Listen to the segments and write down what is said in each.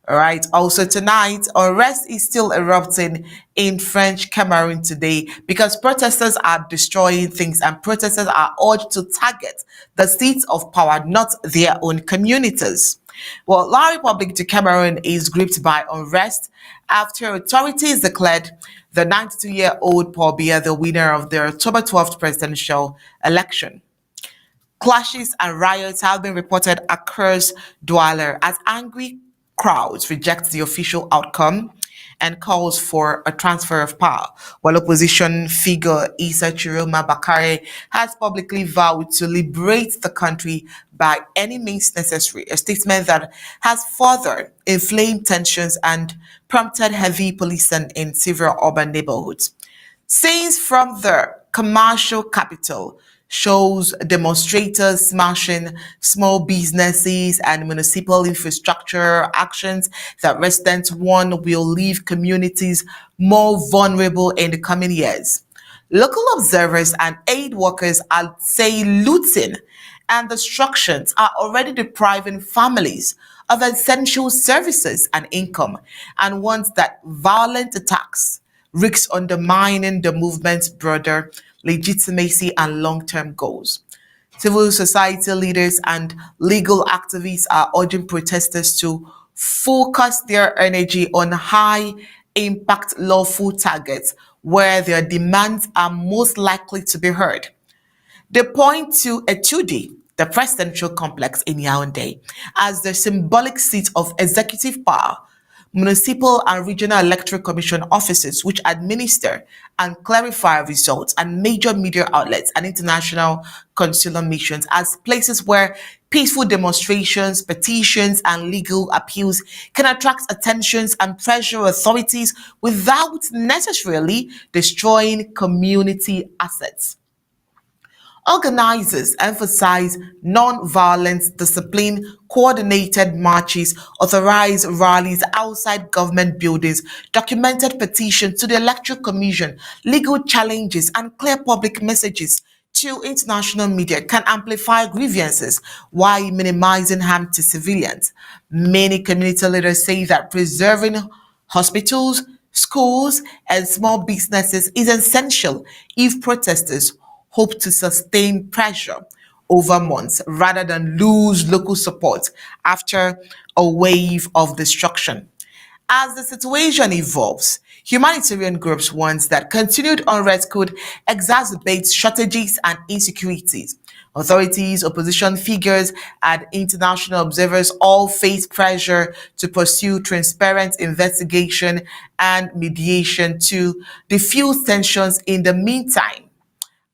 All right. Also tonight, unrest is still erupting in French Cameroon today because protesters are destroying things and protesters are urged to target the seats of power, not their own communities. Well, La Republic de Cameroon is gripped by unrest after authorities declared the 92-year-old Paul Biya the winner of the October 12th presidential election. Clashes and riots have been reported across Douala as angry crowds reject the official outcome and calls for a transfer of power, while opposition figure Issa Chiroma Bakare has publicly vowed to liberate the country by any means necessary, a statement that has further inflamed tensions and prompted heavy policing in several urban neighborhoods. Scenes from the commercial capital shows demonstrators smashing small businesses and municipal infrastructure actions that residents warn will leave communities more vulnerable in the coming years. Local observers and aid workers are saying looting and destructions are already depriving families of essential services and income, and warns that violent attacks risks undermining the movement's broader legitimacy and long-term goals. Civil society leaders and legal activists are urging protesters to focus their energy on high-impact lawful targets where their demands are most likely to be heard. They point to Etude, the presidential complex in Yaoundé, as the symbolic seat of executive power, municipal and regional electoral commission offices which administer and clarify results, and major media outlets and international consular missions as places where peaceful demonstrations, petitions, and legal appeals can attract attentions and pressure authorities without necessarily destroying community assets. Organizers emphasize non-violence, discipline, coordinated marches, authorized rallies outside government buildings, documented petitions to the Electoral Commission, legal challenges, and clear public messages to international media can amplify grievances while minimizing harm to civilians. Many community leaders say that preserving hospitals, schools, and small businesses is essential if protesters hope to sustain pressure over months rather than lose local support after a wave of destruction. As the situation evolves, humanitarian groups warn that continued unrest could exacerbate shortages and insecurities. Authorities, opposition figures, and international observers all face pressure to pursue transparent investigation and mediation to diffuse tensions. In the meantime,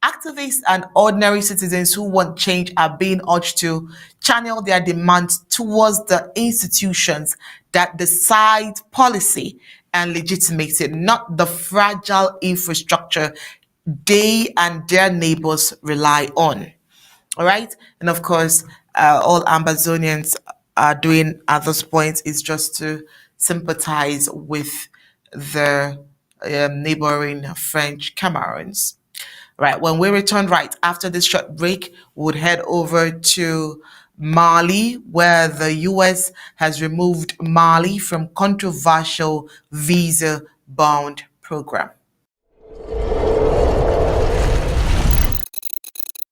activists and ordinary citizens who want change are being urged to channel their demands towards the institutions that decide policy and legitimacy, not the fragile infrastructure they and their neighbors rely on. All right. And of course, all Ambazonians are doing at this point is just to sympathize with the neighboring French Cameroons. Right, when we return right after this short break, we would head over to Mali, where the US has removed Mali from controversial visa bond program.